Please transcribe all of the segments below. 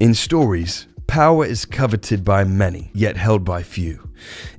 In stories, power is coveted by many, yet held by few.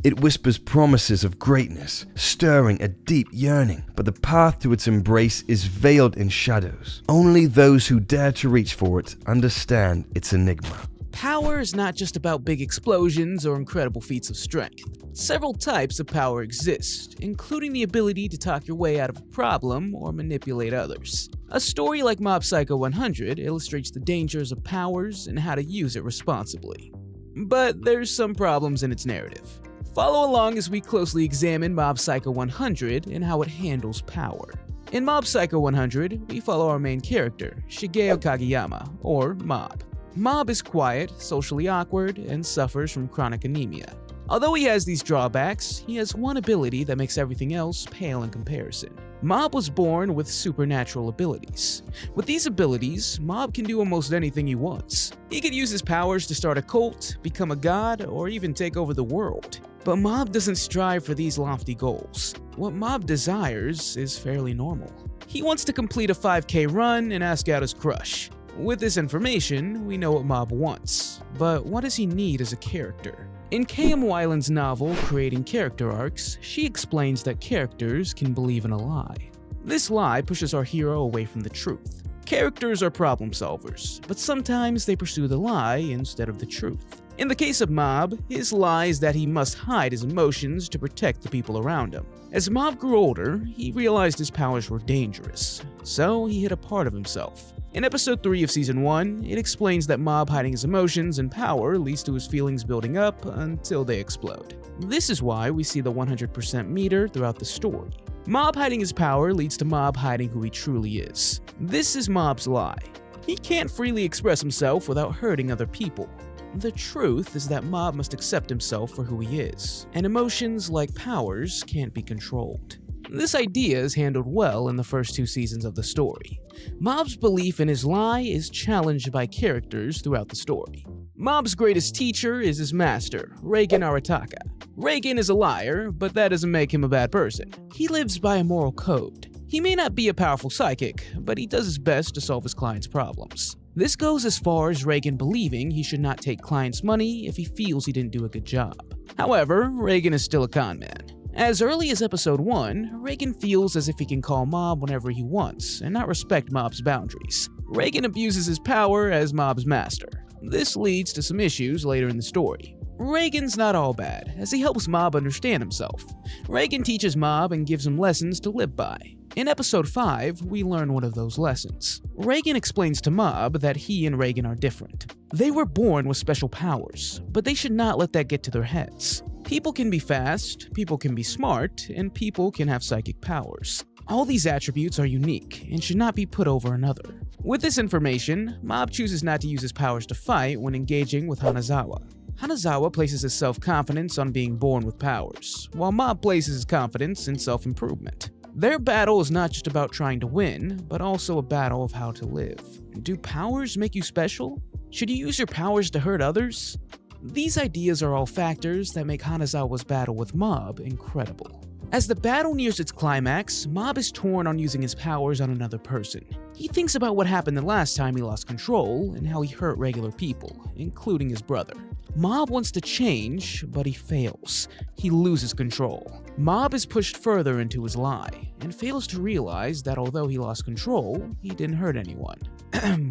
It whispers promises of greatness, stirring a deep yearning, but the path to its embrace is veiled in shadows. Only those who dare to reach for it understand its enigma. Power is not just about big explosions or incredible feats of strength. Several types of power exist, including the ability to talk your way out of a problem or manipulate others. A story like Mob Psycho 100 illustrates the dangers of powers and how to use it responsibly. But there's some problems in its narrative. Follow along as we closely examine Mob Psycho 100 and how it handles power. In Mob Psycho 100, we follow our main character, Shigeo Kageyama, or Mob. Mob is quiet, socially awkward, and suffers from chronic anemia. Although he has these drawbacks, he has one ability that makes everything else pale in comparison. Mob was born with supernatural abilities. With these abilities, Mob can do almost anything he wants. He could use his powers to start a cult, become a god, or even take over the world. But Mob doesn't strive for these lofty goals. What Mob desires is fairly normal. He wants to complete a 5K run and ask out his crush. With this information, we know what Mob wants, but what does he need as a character? In K.M. Weiland's novel, Creating Character Arcs, she explains that characters can believe in a lie. This lie pushes our hero away from the truth. Characters are problem solvers, but sometimes they pursue the lie instead of the truth. In the case of Mob, his lie is that he must hide his emotions to protect the people around him. As Mob grew older, he realized his powers were dangerous, so he hid a part of himself. In episode 3 of season 1, it explains that Mob hiding his emotions and power leads to his feelings building up until they explode. This is why we see the 100% meter throughout the story. Mob hiding his power leads to Mob hiding who he truly is. This is Mob's lie. He can't freely express himself without hurting other people. The truth is that Mob must accept himself for who he is, and emotions like powers can't be controlled. This idea is handled well in the first 2 seasons of the story. Mob's belief in his lie is challenged by characters throughout the story. Mob's greatest teacher is his master, Reagan Arataka. Reagan is a liar, but that doesn't make him a bad person. He lives by a moral code. He may not be a powerful psychic, but he does his best to solve his clients' problems. This goes as far as Reagan believing he should not take clients' money if he feels he didn't do a good job. However, Reagan is still a con man. As early as episode 1, Reagan feels as if he can call Mob whenever he wants and not respect Mob's boundaries. Reagan abuses his power as Mob's master. This leads to some issues later in the story. Reagan's not all bad, as he helps Mob understand himself. Reagan teaches Mob and gives him lessons to live by. In episode 5, we learn one of those lessons. Reagan explains to Mob that he and Reagan are different. They were born with special powers, but they should not let that get to their heads. People can be fast, people can be smart, and people can have psychic powers. All these attributes are unique and should not be put over another. With this information, Mob chooses not to use his powers to fight when engaging with Hanazawa. Hanazawa places his self-confidence on being born with powers, while Mob places his confidence in self-improvement. Their battle is not just about trying to win, but also a battle of how to live. Do powers make you special? Should you use your powers to hurt others? These ideas are all factors that make Hanazawa's battle with Mob incredible. As the battle nears its climax, Mob is torn on using his powers on another person. He thinks about what happened the last time he lost control and how he hurt regular people, including his brother. Mob wants to change, but he fails. He loses control. Mob is pushed further into his lie, and fails to realize that although he lost control, he didn't hurt anyone.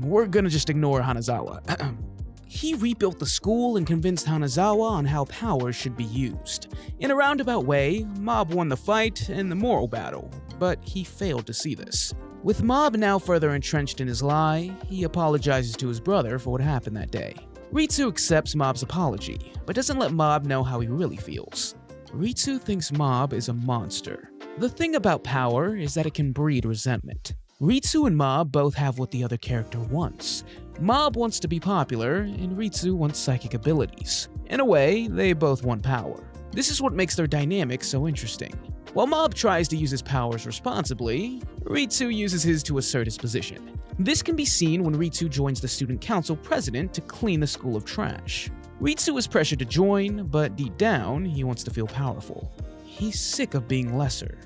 We're gonna just ignore Hanazawa. He rebuilt the school and convinced Hanazawa on how powers should be used. In a roundabout way, Mob won the fight and the moral battle, but he failed to see this. With Mob now further entrenched in his lie, he apologizes to his brother for what happened that day. Ritsu accepts Mob's apology, but doesn't let Mob know how he really feels. Ritsu thinks Mob is a monster. The thing about power is that it can breed resentment. Ritsu and Mob both have what the other character wants. Mob wants to be popular, and Ritsu wants psychic abilities. In a way, they both want power. This is what makes their dynamic so interesting. While Mob tries to use his powers responsibly, Ritsu uses his to assert his position. This can be seen when Ritsu joins the student council president to clean the school of trash. Ritsu is pressured to join, but deep down, he wants to feel powerful. He's sick of being lesser.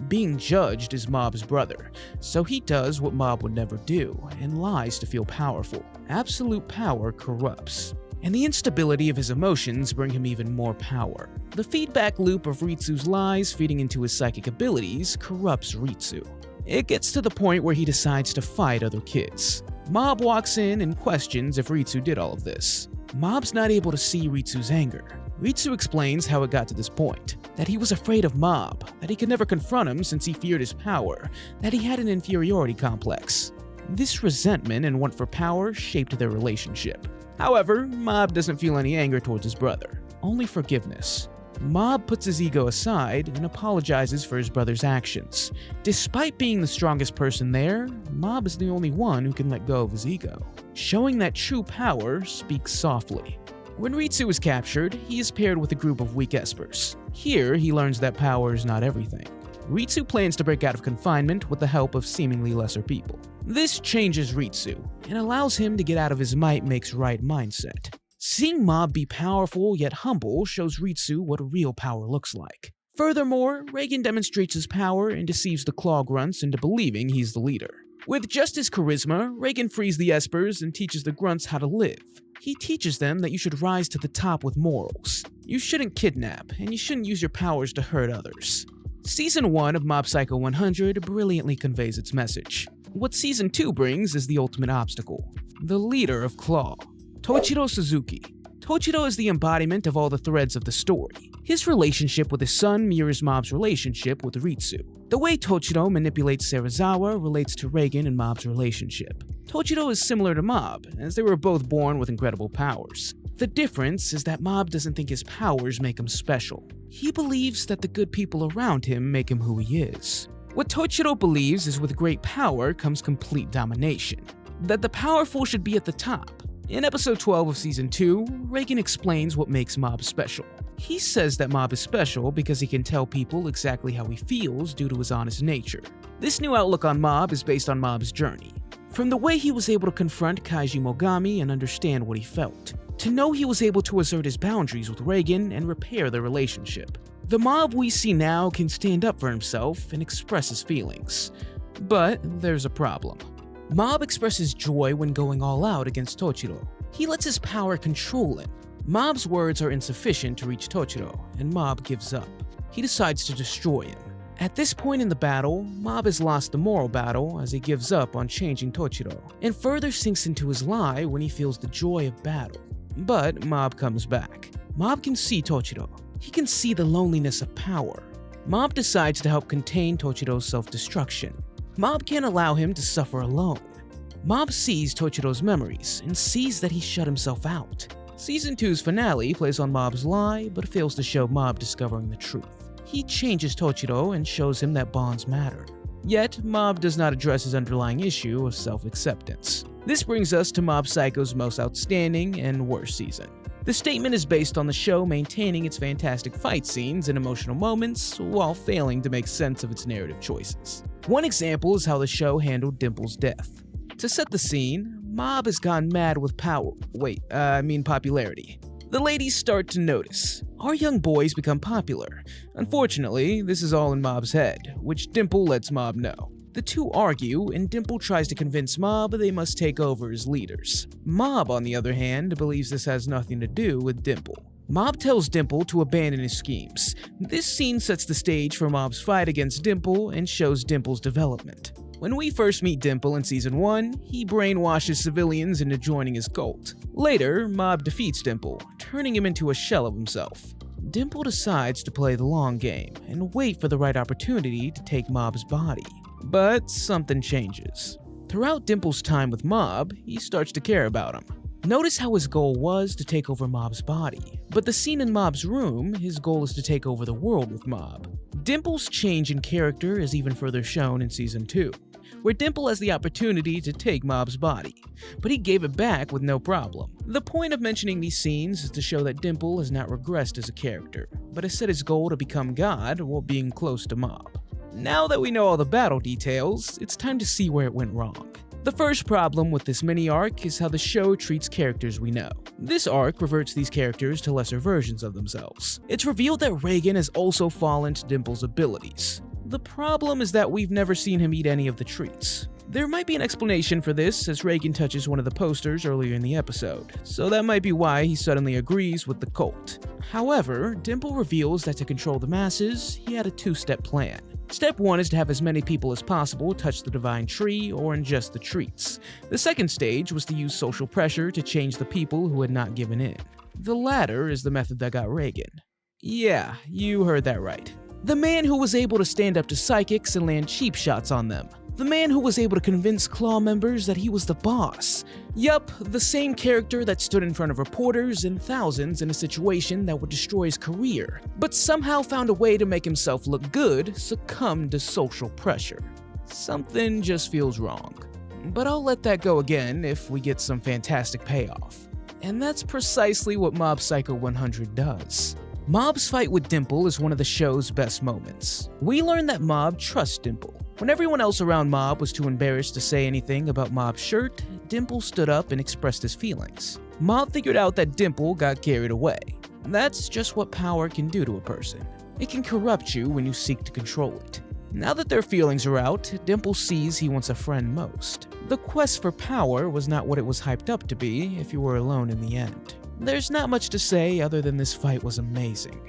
Being judged is Mob's brother, so he does what Mob would never do and lies to feel powerful. Absolute power corrupts, and the instability of his emotions bring him even more power. The feedback loop of Ritsu's lies feeding into his psychic abilities corrupts Ritsu. It gets to the point where he decides to fight other kids. Mob walks in and questions if Ritsu did all of this. Mob's not able to see Ritsu's anger. Ritsu explains how it got to this point, that he was afraid of Mob, that he could never confront him since he feared his power, that he had an inferiority complex. This resentment and want for power shaped their relationship. However, Mob doesn't feel any anger towards his brother, only forgiveness. Mob puts his ego aside and apologizes for his brother's actions. Despite being the strongest person there, Mob is the only one who can let go of his ego, showing that true power speaks softly. When Ritsu is captured, he is paired with a group of weak espers. Here, he learns that power is not everything. Ritsu plans to break out of confinement with the help of seemingly lesser people. This changes Ritsu and allows him to get out of his might makes right mindset. Seeing Mob be powerful yet humble shows Ritsu what real power looks like. Furthermore, Reagan demonstrates his power and deceives the Claw Grunts into believing he's the leader. With just his charisma, Reagan frees the espers and teaches the Grunts how to live. He teaches them that you should rise to the top with morals. You shouldn't kidnap, and you shouldn't use your powers to hurt others. Season 1 of Mob Psycho 100 brilliantly conveys its message. What Season 2 brings is the ultimate obstacle, the leader of Claw, Toichiro Suzuki. Toichiro is the embodiment of all the threads of the story. His relationship with his son mirrors Mob's relationship with Ritsu. The way Toichiro manipulates Serizawa relates to Reagan and Mob's relationship. Toichiro is similar to Mob, as they were both born with incredible powers. The difference is that Mob doesn't think his powers make him special. He believes that the good people around him make him who he is. What Toichiro believes is with great power comes complete domination, that the powerful should be at the top. In episode 12 of Season 2, Reagan explains what makes Mob special. He says that Mob is special because he can tell people exactly how he feels due to his honest nature. This new outlook on Mob is based on Mob's journey. From the way he was able to confront Kaiji Mogami and understand what he felt, to know he was able to assert his boundaries with Reagan and repair their relationship. The Mob we see now can stand up for himself and express his feelings. But there's a problem. Mob expresses joy when going all out against Toichiro. He lets his power control him. Mob's words are insufficient to reach Toichiro, and Mob gives up. He decides to destroy him. At this point in the battle, Mob has lost the moral battle as he gives up on changing Toichiro, and further sinks into his lie when he feels the joy of battle. But Mob comes back. Mob can see Toichiro. He can see the loneliness of power. Mob decides to help contain Toichiro's self-destruction. Mob can't allow him to suffer alone. Mob sees Toichiro's memories and sees that he shut himself out. Season 2's finale plays on Mob's lie, but fails to show Mob discovering the truth. He changes Toichiro and shows him that bonds matter. Yet, Mob does not address his underlying issue of self-acceptance. This brings us to Mob Psycho's most outstanding and worst season. The statement is based on the show maintaining its fantastic fight scenes and emotional moments while failing to make sense of its narrative choices. One example is how the show handled Dimple's death. To set the scene, Mob has gone mad with popularity. The ladies start to notice. Our young boys become popular. Unfortunately, this is all in Mob's head, which Dimple lets Mob know. The two argue, and Dimple tries to convince Mob they must take over as leaders. Mob, on the other hand, believes this has nothing to do with Dimple. Mob tells Dimple to abandon his schemes. This scene sets the stage for Mob's fight against Dimple and shows Dimple's development. When we first meet Dimple in Season 1, he brainwashes civilians into joining his cult. Later, Mob defeats Dimple, turning him into a shell of himself. Dimple decides to play the long game and wait for the right opportunity to take Mob's body. But something changes. Throughout Dimple's time with Mob, he starts to care about him. Notice how his goal was to take over Mob's body, but the scene in Mob's room, his goal is to take over the world with Mob. Dimple's change in character is even further shown in Season 2, where Dimple has the opportunity to take Mob's body, but he gave it back with no problem. The point of mentioning these scenes is to show that Dimple has not regressed as a character, but has set his goal to become God while being close to Mob. Now that we know all the battle details, it's time to see where it went wrong. The first problem with this mini-arc is how the show treats characters we know. This arc reverts these characters to lesser versions of themselves. It's revealed that Reagan has also fallen to Dimple's abilities. The problem is that we've never seen him eat any of the treats. There might be an explanation for this, as Reagan touches one of the posters earlier in the episode, so that might be why he suddenly agrees with the cult. However, Dimple reveals that to control the masses, he had a two-step plan. Step 1 is to have as many people as possible touch the divine tree or ingest the treats. The second stage was to use social pressure to change the people who had not given in. The latter is the method that got Reagan. Yeah, you heard that right. The man who was able to stand up to psychics and land cheap shots on them. The man who was able to convince Claw members that he was the boss. Yup, the same character that stood in front of reporters and thousands in a situation that would destroy his career, but somehow found a way to make himself look good, succumbed to social pressure. Something just feels wrong. But I'll let that go again if we get some fantastic payoff. And that's precisely what Mob Psycho 100 does. Mob's fight with Dimple is one of the show's best moments. We learn that Mob trusts Dimple. When everyone else around Mob was too embarrassed to say anything about Mob's shirt, Dimple stood up and expressed his feelings. Mob figured out that Dimple got carried away. That's just what power can do to a person. It can corrupt you when you seek to control it. Now that their feelings are out, Dimple sees he wants a friend most. The quest for power was not what it was hyped up to be if you were alone in the end. There's not much to say other than this fight was amazing.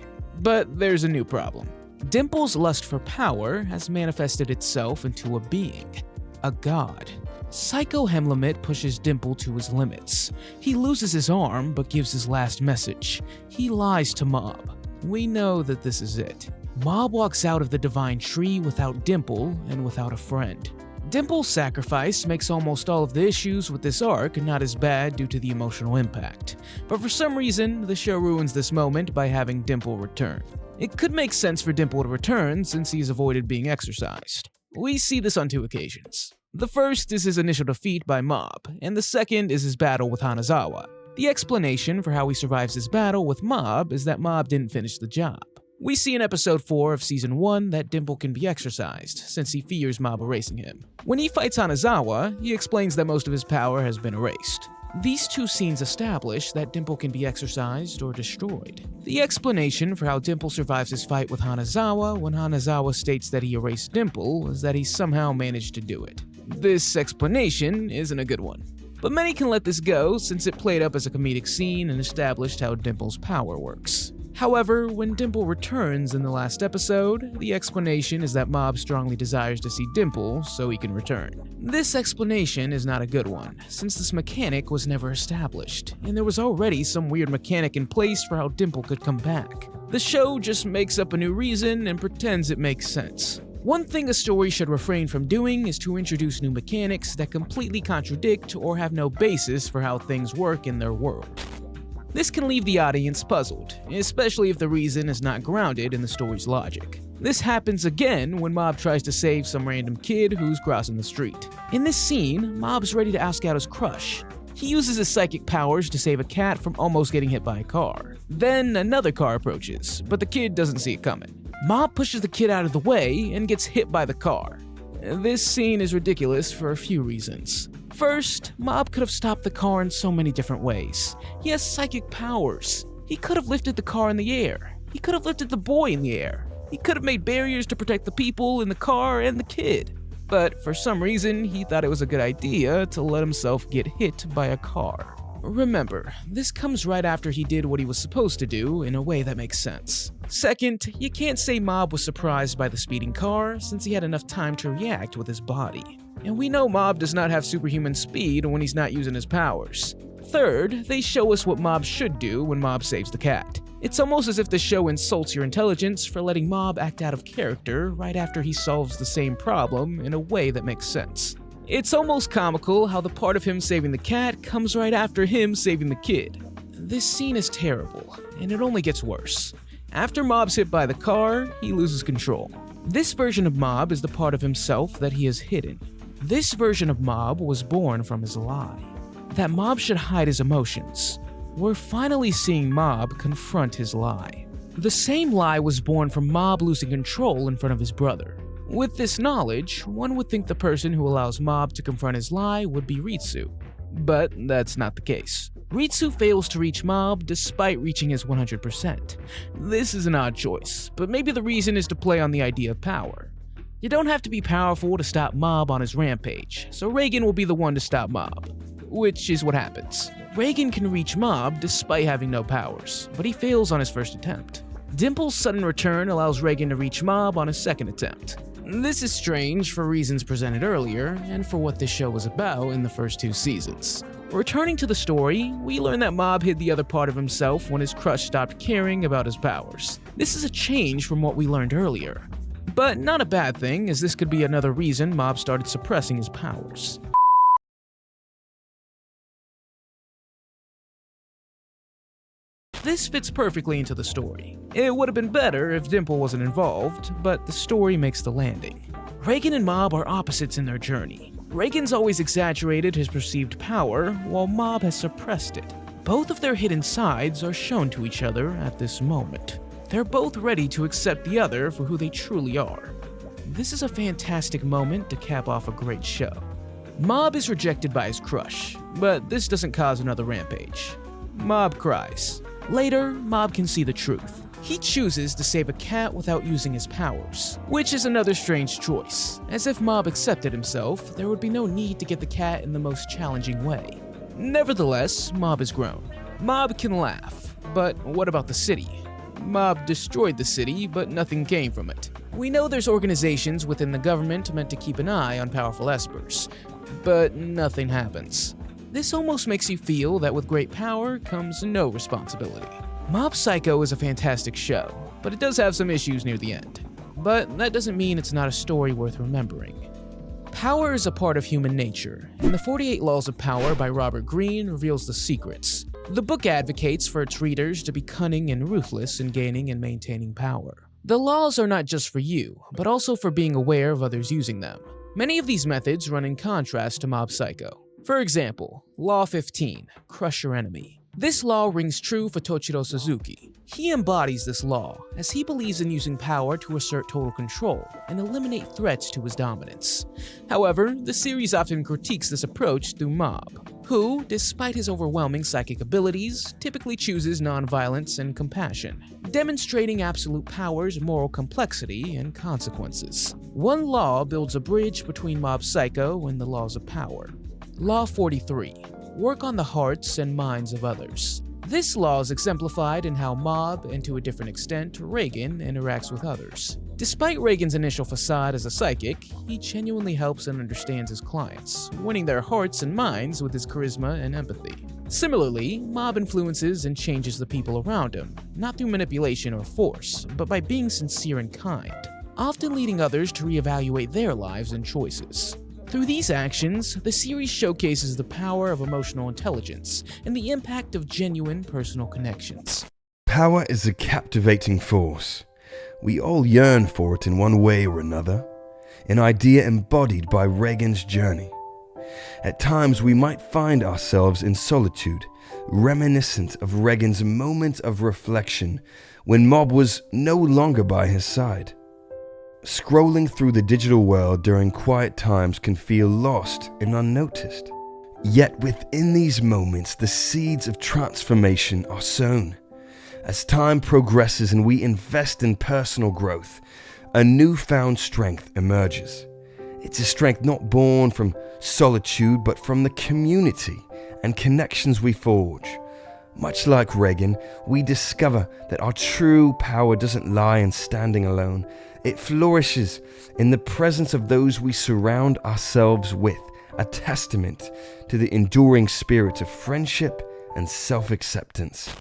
But there's a new problem. Dimple's lust for power has manifested itself into a being, a god. Psycho Hemlimit pushes Dimple to his limits. He loses his arm but gives his last message. He lies to Mob. We know that this is it. Mob walks out of the divine tree without Dimple and without a friend. Dimple's sacrifice makes almost all of the issues with this arc not as bad due to the emotional impact, but for some reason, the show ruins this moment by having Dimple return. It could make sense for Dimple to return since he's avoided being exorcised. We see this on two occasions. The first is his initial defeat by Mob, and the second is his battle with Hanazawa. The explanation for how he survives his battle with Mob is that Mob didn't finish the job. We see in episode 4 of season 1 that Dimple can be exorcised, since he fears Mob erasing him. When he fights Hanazawa, he explains that most of his power has been erased. These two scenes establish that Dimple can be exorcised or destroyed. The explanation for how Dimple survives his fight with Hanazawa when Hanazawa states that he erased Dimple is that he somehow managed to do it. This explanation isn't a good one. But many can let this go since it played up as a comedic scene and established how Dimple's power works. However, when Dimple returns in the last episode, the explanation is that Mob strongly desires to see Dimple so he can return. This explanation is not a good one, since this mechanic was never established, and there was already some weird mechanic in place for how Dimple could come back. The show just makes up a new reason and pretends it makes sense. One thing a story should refrain from doing is to introduce new mechanics that completely contradict or have no basis for how things work in their world. This can leave the audience puzzled, especially if the reason is not grounded in the story's logic. This happens again when Mob tries to save some random kid who's crossing the street. In this scene, Mob's ready to ask out his crush. He uses his psychic powers to save a cat from almost getting hit by a car. Then another car approaches, but the kid doesn't see it coming. Mob pushes the kid out of the way and gets hit by the car. This scene is ridiculous for a few reasons. First, Mob could have stopped the car in so many different ways. He has psychic powers. He could have lifted the car in the air. He could have lifted the boy in the air. He could have made barriers to protect the people in the car and the kid. But for some reason, he thought it was a good idea to let himself get hit by a car. Remember, this comes right after he did what he was supposed to do in a way that makes sense. Second, you can't say Mob was surprised by the speeding car since he had enough time to react with his body. And we know Mob does not have superhuman speed when he's not using his powers. Third, they show us what Mob should do when Mob saves the cat. It's almost as if the show insults your intelligence for letting Mob act out of character right after he solves the same problem in a way that makes sense. It's almost comical how the part of him saving the cat comes right after him saving the kid. This scene is terrible, and it only gets worse. After Mob's hit by the car, he loses control. This version of Mob is the part of himself that he has hidden. This version of Mob was born from his lie. That Mob should hide his emotions. We're finally seeing Mob confront his lie. The same lie was born from Mob losing control in front of his brother. With this knowledge, one would think the person who allows Mob to confront his lie would be Ritsu. But that's not the case. Ritsu fails to reach Mob despite reaching his 100%. This is an odd choice, but maybe the reason is to play on the idea of power. You don't have to be powerful to stop Mob on his rampage, so Reagan will be the one to stop Mob. Which is what happens. Reagan can reach Mob despite having no powers, but he fails on his first attempt. Dimple's sudden return allows Reagan to reach Mob on his second attempt. This is strange for reasons presented earlier, and for what this show was about in the first 2 seasons. Returning to the story, we learn that Mob hid the other part of himself when his crush stopped caring about his powers. This is a change from what we learned earlier. But not a bad thing, as this could be another reason Mob started suppressing his powers. This fits perfectly into the story. It would have been better if Dimple wasn't involved, but the story makes the landing. Reagan and Mob are opposites in their journey. Reagan's always exaggerated his perceived power, while Mob has suppressed it. Both of their hidden sides are shown to each other at this moment. They're both ready to accept the other for who they truly are. This is a fantastic moment to cap off a great show. Mob is rejected by his crush, but this doesn't cause another rampage. Mob cries. Later, Mob can see the truth. He chooses to save a cat without using his powers, which is another strange choice. As if Mob accepted himself, there would be no need to get the cat in the most challenging way. Nevertheless, Mob has grown. Mob can laugh, but what about the city? Mob destroyed the city, but nothing came from it. We know there's organizations within the government meant to keep an eye on powerful espers, but nothing happens. This almost makes you feel that with great power comes no responsibility. Mob Psycho is a fantastic show, but it does have some issues near the end. But that doesn't mean it's not a story worth remembering. Power is a part of human nature, and the 48 Laws of Power by Robert Greene reveals the secrets. The book advocates for its readers to be cunning and ruthless in gaining and maintaining power. The laws are not just for you, but also for being aware of others using them. Many of these methods run in contrast to Mob Psycho. For example, Law 15, Crush Your Enemy. This law rings true for Toshiro Suzuki. He embodies this law, as he believes in using power to assert total control and eliminate threats to his dominance. However, the series often critiques this approach through Mob, who, despite his overwhelming psychic abilities, typically chooses nonviolence and compassion, demonstrating absolute power's moral complexity and consequences. One law builds a bridge between Mob Psycho and the laws of power. Law 43. Work on the hearts and minds of others. This law is exemplified in how Mob, and to a different extent, Reagan, interacts with others. Despite Reagan's initial facade as a psychic, he genuinely helps and understands his clients, winning their hearts and minds with his charisma and empathy. Similarly, Mob influences and changes the people around him, not through manipulation or force, but by being sincere and kind, often leading others to reevaluate their lives and choices. Through these actions, the series showcases the power of emotional intelligence and the impact of genuine personal connections. Power is a captivating force. We all yearn for it in one way or another, an idea embodied by Reagan's journey. At times we might find ourselves in solitude, reminiscent of Reagan's moment of reflection when Mob was no longer by his side. Scrolling through the digital world during quiet times can feel lost and unnoticed. Yet within these moments, the seeds of transformation are sown. As time progresses and we invest in personal growth, a newfound strength emerges. It's a strength not born from solitude, but from the community and connections we forge. Much like Reagan, we discover that our true power doesn't lie in standing alone. It flourishes in the presence of those we surround ourselves with, a testament to the enduring spirit of friendship and self-acceptance.